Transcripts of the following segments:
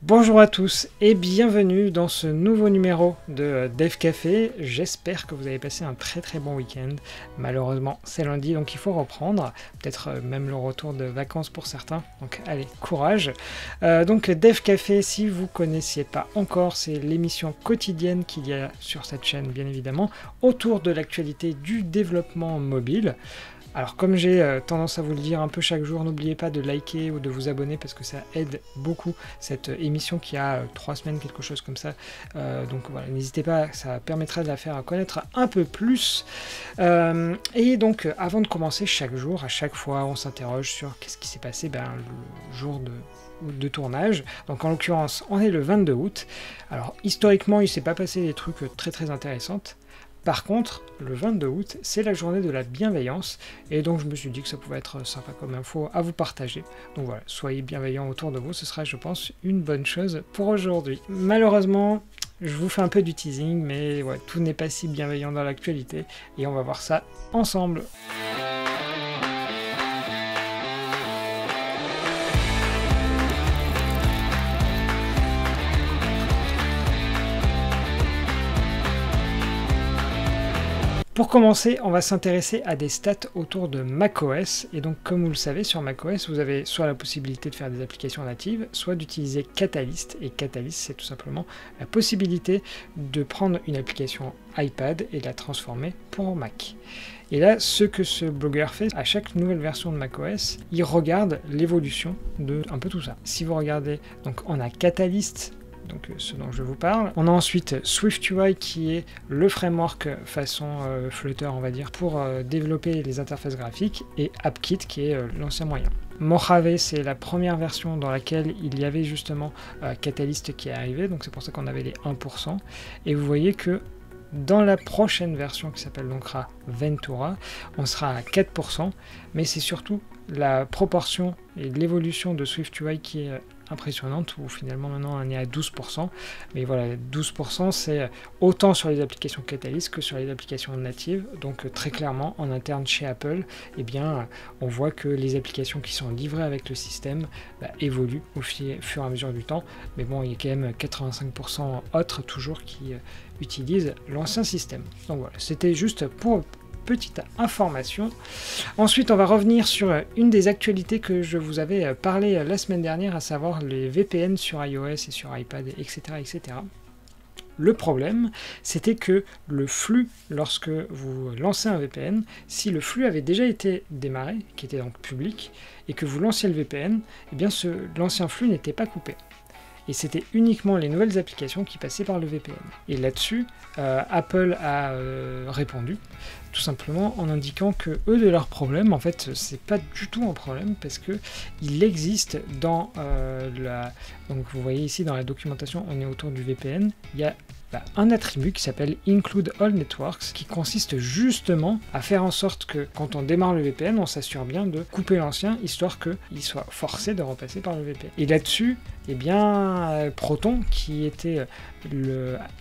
Bonjour à tous et bienvenue dans ce nouveau numéro de Dev Café. J'espère que vous avez passé un très bon week-end. Malheureusement c'est lundi donc il faut reprendre, peut-être même le retour de vacances pour certains, donc allez, courage. Donc Dev Café, si vous ne connaissiez pas encore, c'est l'émission quotidienne qu'il y a sur cette chaîne bien évidemment, autour de l'actualité du développement mobile. Alors comme j'ai tendance à vous le dire un peu chaque jour, n'oubliez pas de liker ou de vous abonner parce que ça aide beaucoup cette émission qui a 3 semaines, quelque chose comme ça. Donc voilà, n'hésitez pas, ça permettra de la faire connaître un peu plus. Et donc avant de commencer chaque jour, à chaque fois on s'interroge sur qu'est-ce qui s'est passé le jour de tournage. Donc en l'occurrence on est le 22 août. Alors historiquement il ne s'est pas passé des trucs très intéressants. Par contre, le 22 août, c'est la journée de la bienveillance, et donc je me suis dit que ça pouvait être sympa comme info à vous partager. Donc voilà, soyez bienveillants autour de vous, ce sera, je pense, une bonne chose pour aujourd'hui. Malheureusement, je vous fais un peu du teasing, mais ouais, tout n'est pas si bienveillant dans l'actualité, et on va voir ça ensemble. Pour commencer, on va s'intéresser à des stats autour de macOS, et donc comme vous le savez, sur macOS, vous avez soit la possibilité de faire des applications natives, soit d'utiliser Catalyst, et Catalyst, c'est tout simplement la possibilité de prendre une application iPad et de la transformer pour Mac. Et là, ce que ce blogueur fait, à chaque nouvelle version de macOS, il regarde l'évolution de un peu tout ça. Si vous regardez, donc on a Catalyst, donc ce dont je vous parle. On a ensuite SwiftUI qui est le framework façon Flutter on va dire pour développer les interfaces graphiques, et AppKit qui est l'ancien moyen. Mojave, c'est la première version dans laquelle il y avait justement Catalyst qui est arrivé, donc c'est pour ça qu'on avait les 1%, et vous voyez que dans la prochaine version qui s'appelle donc Ventura, on sera à 4%, mais c'est surtout la proportion et l'évolution de SwiftUI qui est impressionnante, où finalement maintenant on est à 12%, mais voilà, 12% c'est autant sur les applications Catalyst que sur les applications natives, donc très clairement en interne chez Apple, eh bien on voit que les applications qui sont livrées avec le système évoluent au fur et à mesure du temps, mais bon, il y a quand même 85% autres toujours qui utilisent l'ancien système. Donc voilà, c'était juste pour petite information. Ensuite, on va revenir sur une des actualités que je vous avais parlé la semaine dernière, à savoir les VPN sur iOS et sur iPad, etc. etc. Le problème, c'était que le flux, lorsque vous lancez un VPN, si le flux avait déjà été démarré, qui était donc public, et que vous lanciez le VPN, eh bien l'ancien flux n'était pas coupé. Et c'était uniquement les nouvelles applications qui passaient par le VPN. Et là-dessus, Apple a répondu, tout simplement en indiquant que eux, de leur problème, en fait, c'est pas du tout un problème, parce que il existe dans donc vous voyez ici dans la documentation, on est autour du VPN, il y a un attribut qui s'appelle Include All Networks, qui consiste justement à faire en sorte que quand on démarre le VPN, on s'assure bien de couper l'ancien, histoire qu'il soit forcé de repasser par le VPN. Et là-dessus, eh bien, Proton, qui était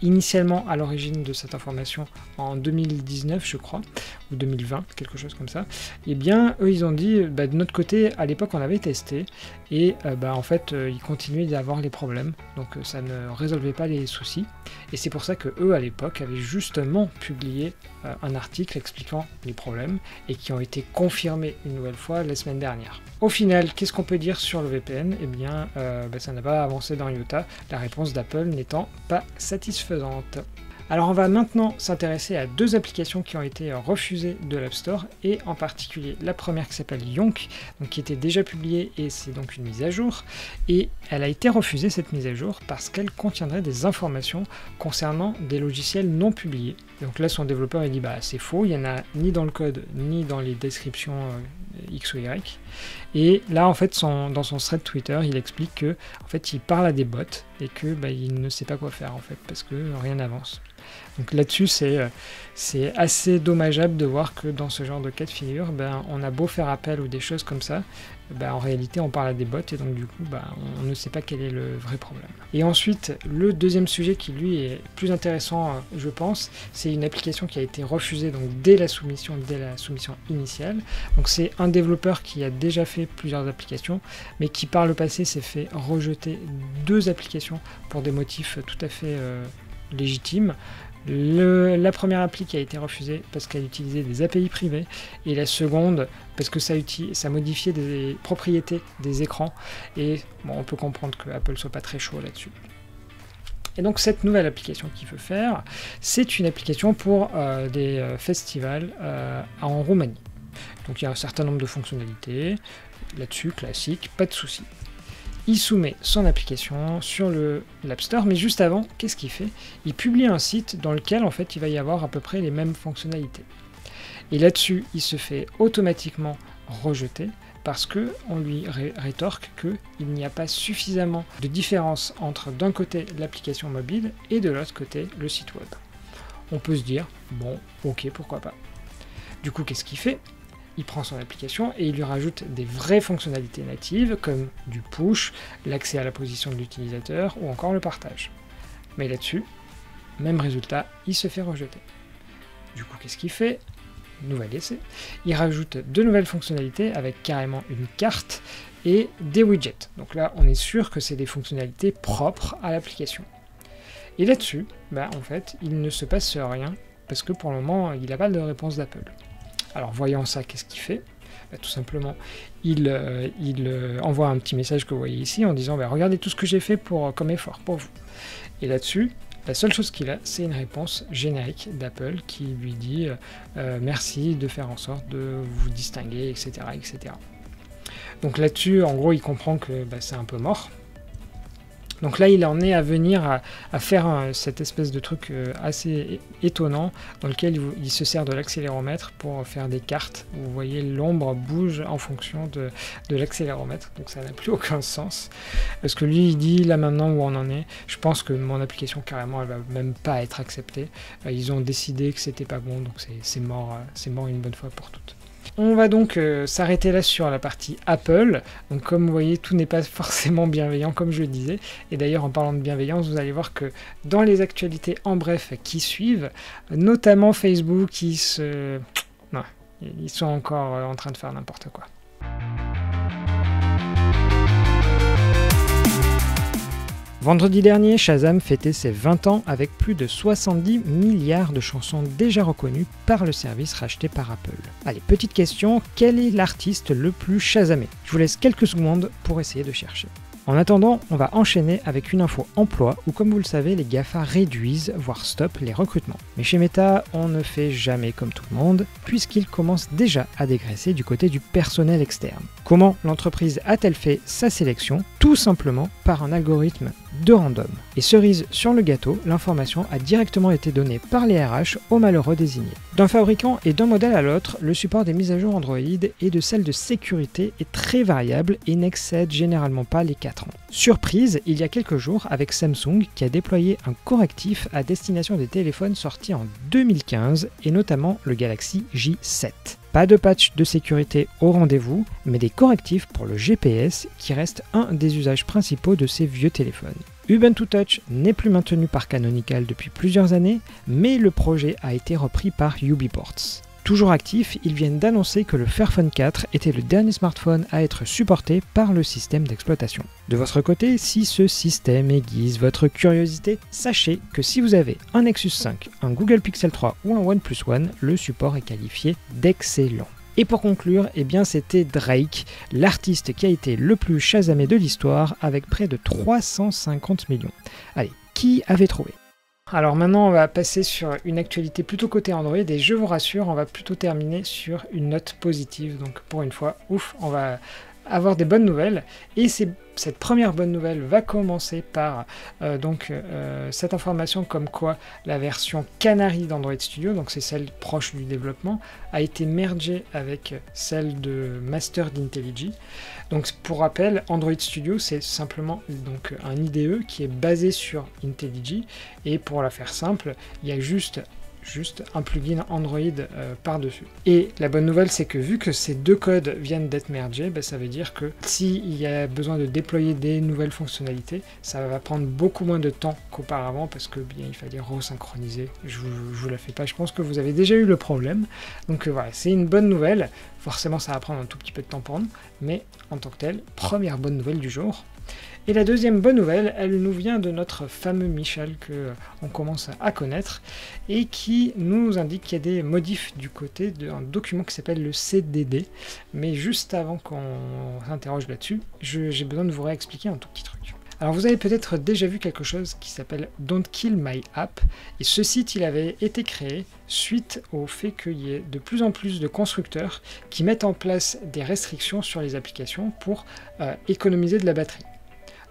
initialement à l'origine de cette information en 2019, je crois, ou 2020, quelque chose comme ça, eh bien, eux, ils ont dit, de notre côté, à l'époque, on avait testé, et en fait, ils continuaient d'avoir les problèmes, donc ça ne résolvait pas les soucis, et c'est pour ça que eux, à l'époque, avaient justement publié un article expliquant les problèmes, et qui ont été confirmés une nouvelle fois la semaine dernière. Au final, qu'est-ce qu'on peut dire sur le VPN? Eh bien, ça n'a pas avancé dans iota, la réponse d'Apple n'étant pas satisfaisante. Alors on va maintenant s'intéresser à deux applications qui ont été refusées de l'App Store, et en particulier la première qui s'appelle Yonk, donc qui était déjà publiée, et c'est donc une mise à jour, et elle a été refusée cette mise à jour parce qu'elle contiendrait des informations concernant des logiciels non publiés. Donc là son développeur il dit c'est faux, il n'y en a ni dans le code ni dans les descriptions X ou Y, et là en fait dans son thread Twitter il explique que en fait il parle à des bots et que il ne sait pas quoi faire en fait parce que rien n'avance. Donc là-dessus c'est assez dommageable de voir que dans ce genre de cas de figure, on a beau faire appel ou des choses comme ça, en réalité on parle à des bots et donc du coup on ne sait pas quel est le vrai problème. Et ensuite, le deuxième sujet qui lui est plus intéressant je pense, c'est une application qui a été refusée donc dès la soumission initiale. Donc c'est un développeur qui a déjà fait plusieurs applications, mais qui par le passé s'est fait rejeter 2 applications pour des motifs tout à fait légitimes. La première appli qui a été refusée parce qu'elle utilisait des API privées, et la seconde parce que ça modifiait des propriétés des écrans, et on peut comprendre que Apple soit pas très chaud là-dessus. Et donc cette nouvelle application qu'il veut faire, c'est une application pour des festivals en Roumanie. Donc il y a un certain nombre de fonctionnalités, là-dessus, classique, pas de souci. Il soumet son application sur l'App Store, mais juste avant, qu'est-ce qu'il fait? Il publie un site dans lequel en fait il va y avoir à peu près les mêmes fonctionnalités. Et là-dessus, il se fait automatiquement rejeter parce qu'on lui rétorque qu'il n'y a pas suffisamment de différence entre d'un côté l'application mobile et de l'autre côté le site web. On peut se dire, bon, ok, pourquoi pas. Du coup, qu'est-ce qu'il fait? Il prend son application et il lui rajoute des vraies fonctionnalités natives comme du push, l'accès à la position de l'utilisateur ou encore le partage. Mais là-dessus, même résultat, il se fait rejeter. Du coup, qu'est-ce qu'il fait? Nouvel essai. Il rajoute 2 nouvelles fonctionnalités avec carrément une carte et des widgets. Donc là, on est sûr que c'est des fonctionnalités propres à l'application. Et là-dessus, en fait, il ne se passe rien parce que pour le moment, il n'a pas de réponse d'Apple. Alors voyant ça, qu'est-ce qu'il fait? Tout simplement, il envoie un petit message que vous voyez ici en disant regardez tout ce que j'ai fait comme effort pour vous. Et là-dessus, la seule chose qu'il a, c'est une réponse générique d'Apple qui lui dit merci de faire en sorte de vous distinguer, etc. etc. Donc là-dessus, en gros, il comprend que c'est un peu mort. Donc là, il en est à venir à faire cette espèce de truc assez étonnant dans lequel il se sert de l'accéléromètre pour faire des cartes. Vous voyez, l'ombre bouge en fonction de l'accéléromètre, donc ça n'a plus aucun sens. Parce que lui, il dit, là maintenant où on en est, je pense que mon application, carrément, elle va même pas être acceptée. Ils ont décidé que c'était pas bon, donc c'est mort une bonne fois pour toutes. On va donc s'arrêter là sur la partie Apple. Donc comme vous voyez, tout n'est pas forcément bienveillant comme je le disais. Et d'ailleurs, en parlant de bienveillance, vous allez voir que dans les actualités en bref qui suivent, notamment Facebook, ils sont encore en train de faire n'importe quoi. Vendredi dernier, Shazam fêtait ses 20 ans avec plus de 70 milliards de chansons déjà reconnues par le service racheté par Apple. Allez, petite question, quel est l'artiste le plus Shazamé? Je vous laisse quelques secondes pour essayer de chercher. En attendant, on va enchaîner avec une info emploi où, comme vous le savez, les GAFA réduisent, voire stoppent les recrutements. Mais chez Meta, on ne fait jamais comme tout le monde, puisqu'ils commencent déjà à dégraisser du côté du personnel externe. Comment l'entreprise a-t-elle fait sa sélection? Tout simplement par un algorithme de random. Et cerise sur le gâteau, l'information a directement été donnée par les RH aux malheureux désignés. D'un fabricant et d'un modèle à l'autre, le support des mises à jour Android et de celle de sécurité est très variable et n'excède généralement pas les 4 ans. Surprise, il y a quelques jours avec Samsung qui a déployé un correctif à destination des téléphones sortis en 2015 et notamment le Galaxy J7. Pas de patch de sécurité au rendez-vous, mais des correctifs pour le GPS qui reste un des usages principaux de ces vieux téléphones. Ubuntu Touch n'est plus maintenu par Canonical depuis plusieurs années, mais le projet a été repris par UbiPorts. Toujours actifs, ils viennent d'annoncer que le Fairphone 4 était le dernier smartphone à être supporté par le système d'exploitation. De votre côté, si ce système aiguise votre curiosité, sachez que si vous avez un Nexus 5, un Google Pixel 3 ou un OnePlus One, le support est qualifié d'excellent. Et pour conclure, c'était Drake, l'artiste qui a été le plus chasamé de l'histoire avec près de 350 millions. Allez, qui avait trouvé ? Alors maintenant, on va passer sur une actualité plutôt côté Android et je vous rassure, on va plutôt terminer sur une note positive. Donc pour une fois, ouf, on va avoir des bonnes nouvelles. Et cette première bonne nouvelle va commencer par cette information comme quoi la version Canary d'Android Studio, donc c'est celle proche du développement, a été mergée avec celle de Master d'IntelliJ. Donc pour rappel, Android Studio c'est simplement donc un IDE qui est basé sur IntelliJ et pour la faire simple, il y a juste juste un plugin Android par-dessus. Et la bonne nouvelle, c'est que vu que ces deux codes viennent d'être mergés, ça veut dire que s'il y a besoin de déployer des nouvelles fonctionnalités, ça va prendre beaucoup moins de temps qu'auparavant, parce que bien il fallait resynchroniser. Je vous la fais pas, je pense que vous avez déjà eu le problème. Donc voilà, c'est une bonne nouvelle. Forcément, ça va prendre un tout petit peu de temps pour nous, mais en tant que tel, première bonne nouvelle du jour. Et la deuxième bonne nouvelle, elle nous vient de notre fameux Michel que on commence à connaître et qui nous indique qu'il y a des modifs du côté d'un document qui s'appelle le CDD. Mais juste avant qu'on s'interroge là-dessus, j'ai besoin de vous réexpliquer un tout petit truc. Alors vous avez peut-être déjà vu quelque chose qui s'appelle Don't Kill My App, et ce site il avait été créé suite au fait qu'il y ait de plus en plus de constructeurs qui mettent en place des restrictions sur les applications pour économiser de la batterie.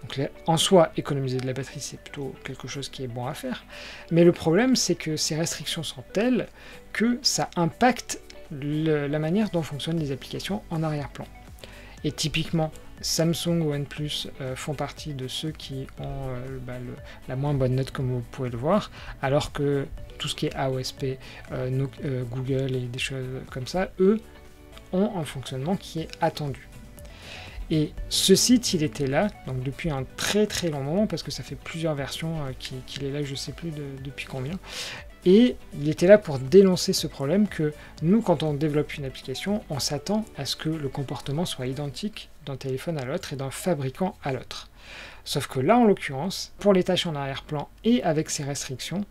Donc là, en soi, économiser de la batterie, c'est plutôt quelque chose qui est bon à faire. Mais le problème, c'est que ces restrictions sont telles que ça impacte la manière dont fonctionnent les applications en arrière-plan. Et typiquement, Samsung ou OnePlus font partie de ceux qui ont la moins bonne note, comme vous pouvez le voir, alors que tout ce qui est AOSP, Google et des choses comme ça, eux, ont un fonctionnement qui est attendu. Et ce site, il était là, donc depuis un très très long moment, parce que ça fait plusieurs versions qu'il est là, je ne sais plus depuis combien. Et il était là pour dénoncer ce problème que nous, quand on développe une application, on s'attend à ce que le comportement soit identique d'un téléphone à l'autre et d'un fabricant à l'autre. Sauf que là, en l'occurrence, pour les tâches en arrière-plan et avec ces restrictions,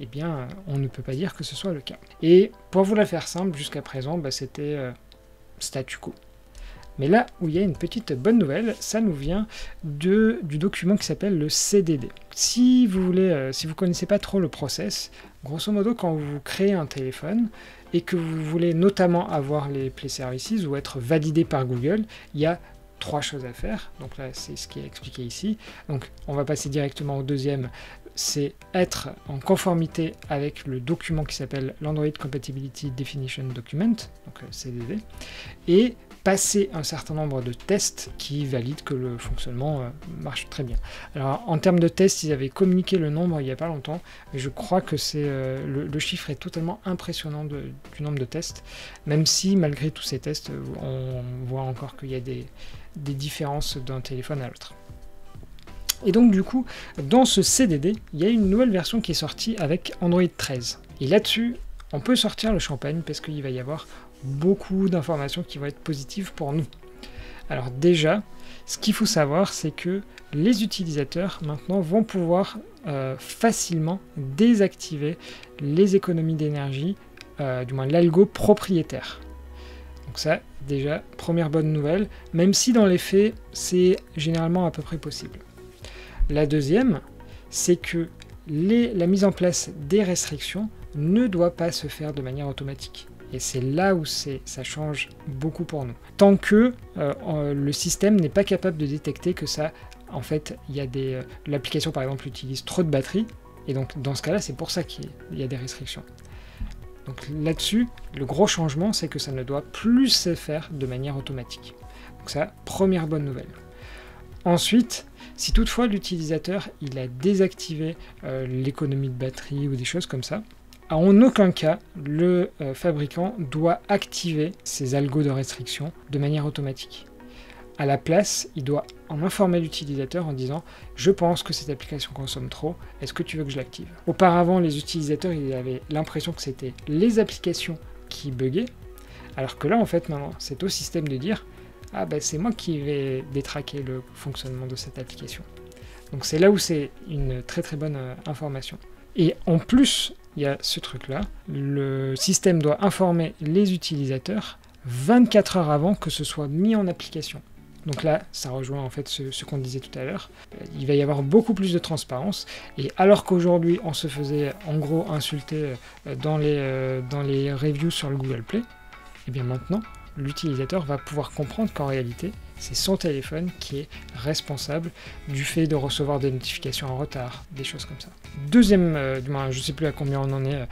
eh bien, on ne peut pas dire que ce soit le cas. Et pour vous la faire simple, jusqu'à présent, c'était statu quo. Mais là où il y a une petite bonne nouvelle, ça nous vient du document qui s'appelle le CDD. Si vous ne connaissez pas trop le process, grosso modo, quand vous créez un téléphone et que vous voulez notamment avoir les Play Services ou être validé par Google, il y a 3 choses à faire. Donc là, c'est ce qui est expliqué ici. Donc on va passer directement au deuxième, c'est être en conformité avec le document qui s'appelle l'Android Compatibility Definition Document, donc CDD, et passer un certain nombre de tests qui valident que le fonctionnement marche très bien. Alors en termes de tests, ils avaient communiqué le nombre il n'y a pas longtemps, mais je crois que le chiffre est totalement impressionnant du nombre de tests, même si malgré tous ces tests, on voit encore qu'il y a des différences d'un téléphone à l'autre. Et donc du coup, dans ce CDD, il y a une nouvelle version qui est sortie avec Android 13. Et là-dessus, on peut sortir le champagne parce qu'il va y avoir beaucoup d'informations qui vont être positives pour nous. Alors déjà, ce qu'il faut savoir, c'est que les utilisateurs maintenant vont pouvoir facilement désactiver les économies d'énergie, du moins l'algo propriétaire. Donc ça, déjà, première bonne nouvelle, même si dans les faits, c'est généralement à peu près possible. La deuxième, c'est que la mise en place des restrictions ne doit pas se faire de manière automatique. Et c'est là où ça change beaucoup pour nous. Tant que le système n'est pas capable de détecter que ça, en fait, l'application par exemple utilise trop de batterie, et donc dans ce cas-là, c'est pour ça qu'il y a des restrictions. Donc là-dessus, le gros changement, c'est que ça ne doit plus se faire de manière automatique. Donc ça, première bonne nouvelle. Ensuite, si toutefois l'utilisateur il a désactivé l'économie de batterie ou des choses comme ça, en aucun cas le fabricant doit activer ces algos de restriction de manière automatique. À la place, il doit en informer l'utilisateur en disant « Je pense que cette application consomme trop, est-ce que tu veux que je l'active ?» Auparavant, les utilisateurs ils avaient l'impression que c'était les applications qui buguaient, alors que là, en fait, maintenant, c'est au système de dire « Ah ben c'est moi qui vais détraquer le fonctionnement de cette application. » Donc c'est là où c'est une très très bonne information. Et en plus, il y a ce truc-là, le système doit informer les utilisateurs 24 heures avant que ce soit mis en application. Donc là, ça rejoint en fait ce qu'on disait tout à l'heure. Il va y avoir beaucoup plus de transparence. Et alors qu'aujourd'hui, on se faisait en gros insulter dans les reviews sur le Google Play, et bien maintenant, l'utilisateur va pouvoir comprendre qu'en réalité, c'est son téléphone qui est responsable du fait de recevoir des notifications en retard, des choses comme ça. Deuxième, du moins je ne sais plus à combien on en est,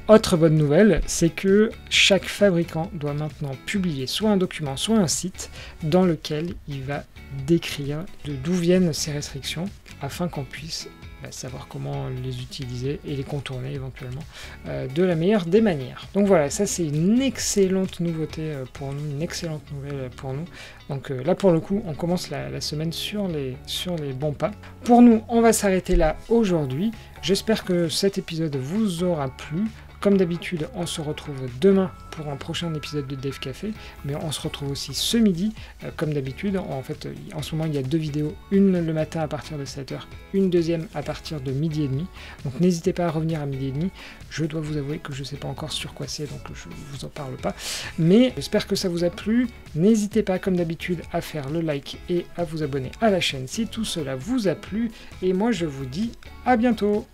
autre bonne nouvelle, c'est que chaque fabricant doit maintenant publier soit un document, soit un site dans lequel il va décrire d'où viennent ces restrictions afin qu'on puisse savoir comment les utiliser et les contourner éventuellement de la meilleure des manières. Donc voilà, ça c'est une excellente nouveauté pour nous, une excellente nouvelle pour nous. Donc là pour le coup, on commence la semaine sur les bons pas. Pour nous, on va s'arrêter là aujourd'hui. J'espère que cet épisode vous aura plu. Comme d'habitude, on se retrouve demain pour un prochain épisode de Dev Café, mais on se retrouve aussi ce midi, comme d'habitude. En fait, en ce moment, il y a 2 vidéos, une le matin à partir de 7h, une deuxième à partir de 12h30. Donc n'hésitez pas à revenir à 12h30. Je dois vous avouer que je ne sais pas encore sur quoi c'est, donc je ne vous en parle pas. Mais j'espère que ça vous a plu. N'hésitez pas, comme d'habitude, à faire le like et à vous abonner à la chaîne si tout cela vous a plu. Et moi, je vous dis à bientôt.